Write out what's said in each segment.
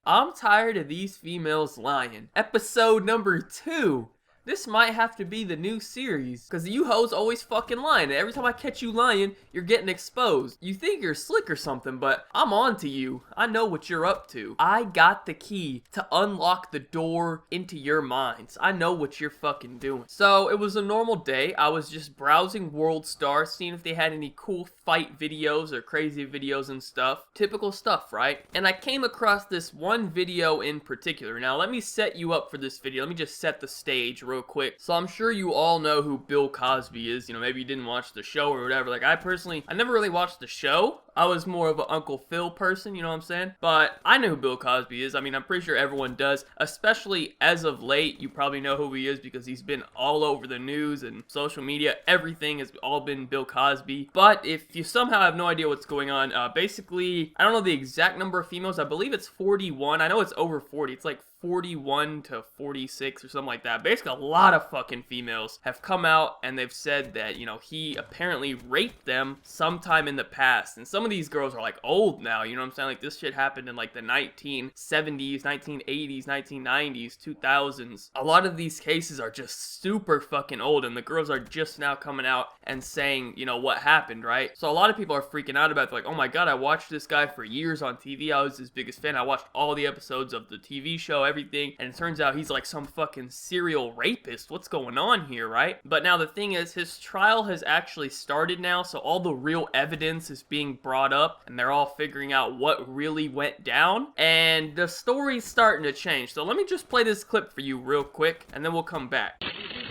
I'm tired of these females lying. Episode number 2. This might have to be the new series, because you hoes always fucking lying, and every time I catch you lying, you're getting exposed. You think you're slick or something, but I'm on to you. I know what you're up to. I got the key to unlock the door into your minds. I know what you're fucking doing. So, it was a normal day. I was just browsing World Star, seeing if they had any cool fight videos or crazy videos and stuff. Typical stuff, right? And I came across this one video in particular. Now, let me set you up for this video. Let me just set the stage real quick. So I'm sure you all know who Bill Cosby is. You know, maybe you didn't watch the show or whatever. Like, I never really watched the show. I was more of an Uncle Phil person, you know what I'm saying? But I know who Bill Cosby is. I mean, I'm pretty sure everyone does. Especially as of late, you probably know who he is because he's been all over the news and social media. Everything has all been Bill Cosby. But if you somehow have no idea what's going on, basically, I don't know the exact number of females. I believe it's 41. I know it's over 40. It's like 41 to 46 or something like that. Basically, a lot of fucking females have come out and they've said that, you know, he apparently raped them sometime in the past. And some of these girls are like old now, you know what I'm saying? Like, this shit happened in like the 1970s, 1980s, 1990s, 2000s. A lot of these cases are just super fucking old, and the girls are just now coming out and saying, you know, what happened, right? So a lot of people are freaking out about it. Like, oh my god, I watched this guy for years on TV. I was his biggest fan. I watched all the episodes of the TV show, everything, and it turns out he's like some fucking serial rapist. What's going on here, right? But now the thing is, his trial has actually started now, so all the real evidence is being brought up, and they're all figuring out what really went down, and the story's starting to change. So let me just play this clip for you real quick, and then we'll come back.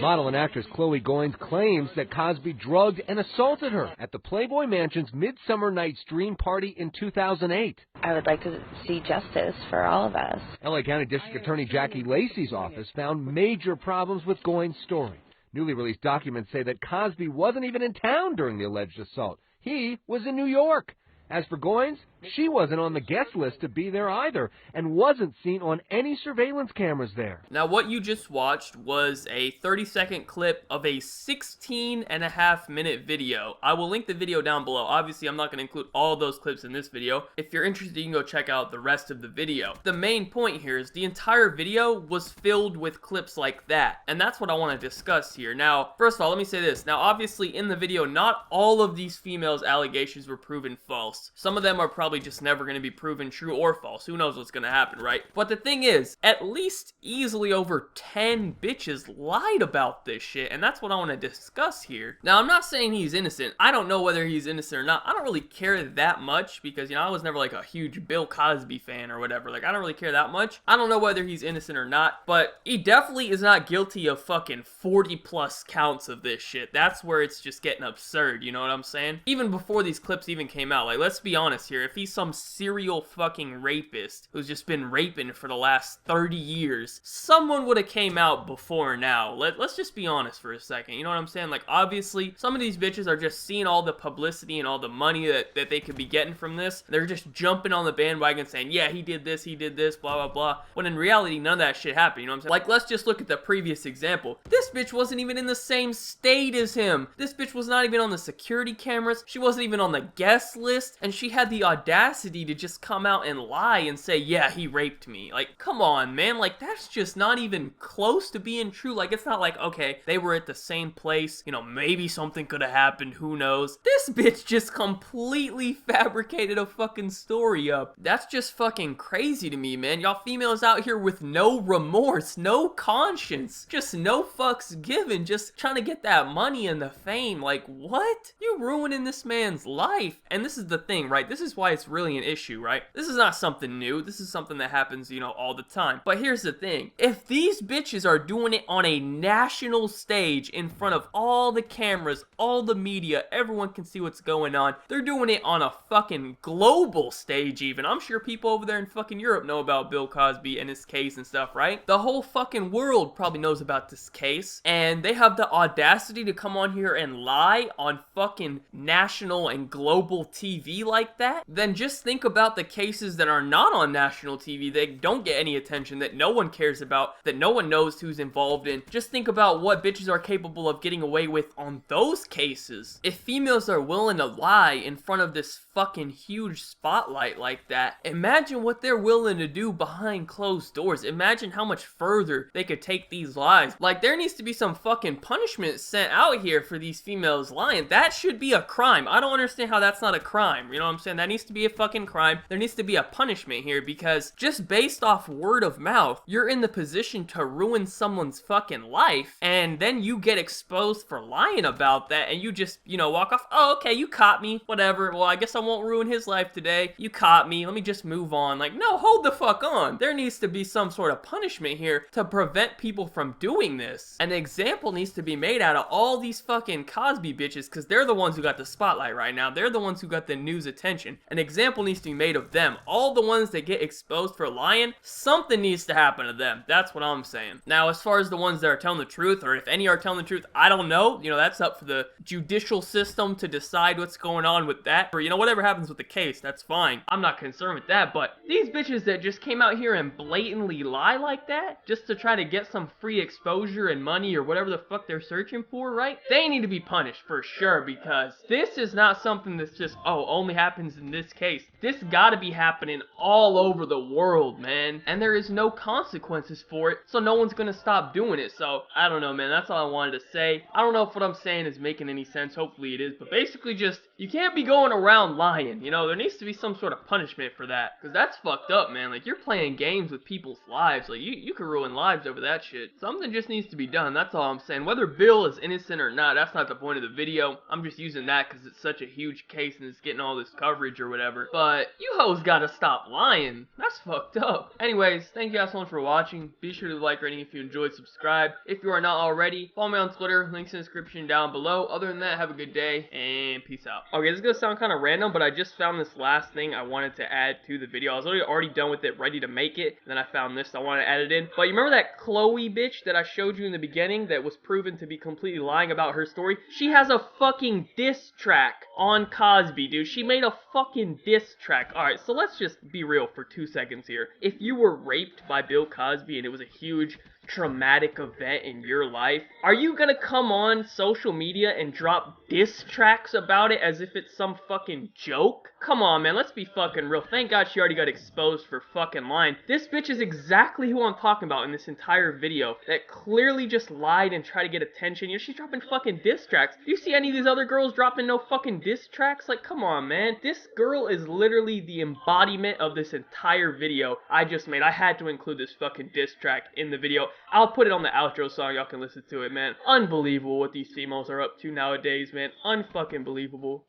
Model and actress Chloe Goins claims that Cosby drugged and assaulted her at the Playboy Mansion's Midsummer Night's Dream Party in 2008. I would like to see justice for all of us. LA County District Attorney Jackie Lacey's office found major problems with Goins' story. Newly released documents say that Cosby wasn't even in town during the alleged assault. He was in New York. As for Goins, she wasn't on the guest list to be there either, and wasn't seen on any surveillance cameras there. Now, what you just watched was a 30-second clip of a 16.5-minute video. I will link the video down below. Obviously, I'm not going to include all those clips in this video. If you're interested, you can go check out the rest of the video. The main point here is the entire video was filled with clips like that, and that's what I want to discuss here. Now, first of all, let me say this. Now, obviously, in the video, not all of these females' allegations were proven false. Some of them are probably just never going to be proven true or false. Who knows what's going to happen, right? But the thing is, at least easily over 10 bitches lied about this shit, and that's what I want to discuss here. Now, I'm not saying he's innocent. I don't know whether he's innocent or not. I don't really care that much because, you know, I was never like a huge Bill Cosby fan or whatever. Like, I don't really care that much. I don't know whether he's innocent or not, but he definitely is not guilty of fucking 40 plus counts of this shit. That's where it's just getting absurd, you know what I'm saying? Even before these clips even came out, like, let's be honest here. If he's some serial fucking rapist who's just been raping for the last 30 years, someone would have came out before now. Let's just be honest for a second. You know what I'm saying? Like, obviously, some of these bitches are just seeing all the publicity and all the money that they could be getting from this. They're just jumping on the bandwagon saying, yeah, he did this, blah, blah, blah. When in reality, none of that shit happened. You know what I'm saying? Like, let's just look at the previous example. This bitch wasn't even in the same state as him. This bitch was not even on the security cameras. She wasn't even on the guest list. And she had the audacity to just come out and lie and say, yeah, he raped me. Like, come on, man. Like, that's just not even close to being true. Like, it's not like, okay, they were at the same place. You know, maybe something could have happened. Who knows? This bitch just completely fabricated a fucking story up. That's just fucking crazy to me, man. Y'all females out here with no remorse, no conscience, just no fucks given, just trying to get that money and the fame. Like, what? You ruining this man's life. And this is the thing, right? This is why it's really an issue, right? This is not something new. This is something that happens, you know, all the time. But here's the thing. If these bitches are doing it on a national stage in front of all the cameras, all the media, everyone can see what's going on. They're doing it on a fucking global stage even. I'm sure people over there in fucking Europe know about Bill Cosby and his case and stuff, right? The whole fucking world probably knows about this case, and they have the audacity to come on here and lie on fucking national and global TV like that. Then And just think about the cases that are not on national TV, that don't get any attention, that no one cares about, that no one knows who's involved in. Just think about what bitches are capable of getting away with on those cases. If females are willing to lie in front of this fucking huge spotlight like that, imagine what they're willing to do behind closed doors. Imagine how much further they could take these lies. Like, there needs to be some fucking punishment sent out here for these females lying. That should be a crime. I don't understand how that's not a crime. You know what I'm saying? That needs to be a fucking crime. There needs to be a punishment here, because just based off word of mouth, you're in the position to ruin someone's fucking life, and then you get exposed for lying about that, and you just, you know, walk off. Oh, okay, you caught me. Whatever. Well, I guess I won't ruin his life today. You caught me. Let me just move on. Like, no, hold the fuck on. There needs to be some sort of punishment here to prevent people from doing this. An example needs to be made out of all these fucking Cosby bitches, because they're the ones who got the spotlight right now. They're the ones who got the news attention. An example needs to be made of them. All the ones that get exposed for lying, something needs to happen to them. That's what I'm saying. Now, as far as the ones that are telling the truth, or if any are telling the truth, I don't know. You know, that's up for the judicial system to decide what's going on with that. Or, you know, whatever happens with the case, that's fine. I'm not concerned with that, but these bitches that just came out here and blatantly lie like that, just to try to get some free exposure and money or whatever the fuck they're searching for, right? They need to be punished for sure, because this is not something that's just, oh, only happens in this case. This gotta be happening all over the world, man. And there is no consequences for it, so no one's gonna stop doing it. So, I don't know, man. That's all I wanted to say. I don't know if what I'm saying is making any sense. Hopefully it is. But basically just, you can't be going around lying. You know, there needs to be some sort of punishment for that. Because that's fucked up, man. Like, you're playing games with people's lives. Like, you could ruin lives over that shit. Something just needs to be done. That's all I'm saying. Whether Bill is innocent or not, that's not the point of the video. I'm just using that because it's such a huge case and it's getting all this coverage or whatever. But you hoes gotta stop lying. That's fucked up. Anyways, thank you guys so much for watching. Be sure to like rating if you enjoyed, subscribe if you are not already. Follow me on Twitter, links in the description down below. Other than that, have a good day and peace out. Okay, this is gonna sound kind of random, but I just found this last thing I wanted to add to the video. I was already done with it, ready to make it, and then I found this, so I wanted to add it in. But you remember that Chloe bitch that I showed you in the beginning that was proven to be completely lying about her story? She has a fucking diss track on Cosby, dude. She made a fucking diss track. Alright, so let's just be real for 2 seconds here. If you were raped by Bill Cosby and it was a huge traumatic event in your life, are you gonna come on social media and drop diss tracks about it as if it's some fucking joke? Come on, man, let's be fucking real. Thank God she already got exposed for fucking lying. This bitch is exactly who I'm talking about in this entire video, that clearly just lied and tried to get attention. You know, she's dropping fucking diss tracks. Do you see any of these other girls dropping no fucking diss tracks? Like, come on, man. This girl is literally the embodiment of this entire video I just made. I had to include this fucking diss track in the video. I'll put it on the outro song, y'all can listen to it, man. Unbelievable what these females are up to nowadays, man. Unfucking believable.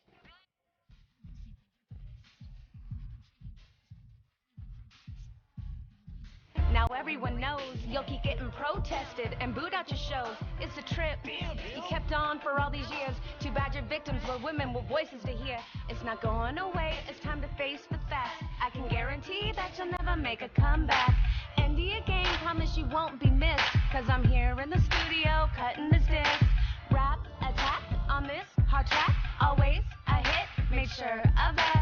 Now everyone knows you'll keep getting protested and booed out your shows. It's a trip. You kept on for all these years. Too bad your victims were women with voices to hear. It's not going away. It's time to face the facts. I can guarantee that you'll never make a comeback. End of your game, promise you won't be missed. Cause I'm here in the studio cutting this disc. Rap attack on this hard track. Always a hit. Make sure of that.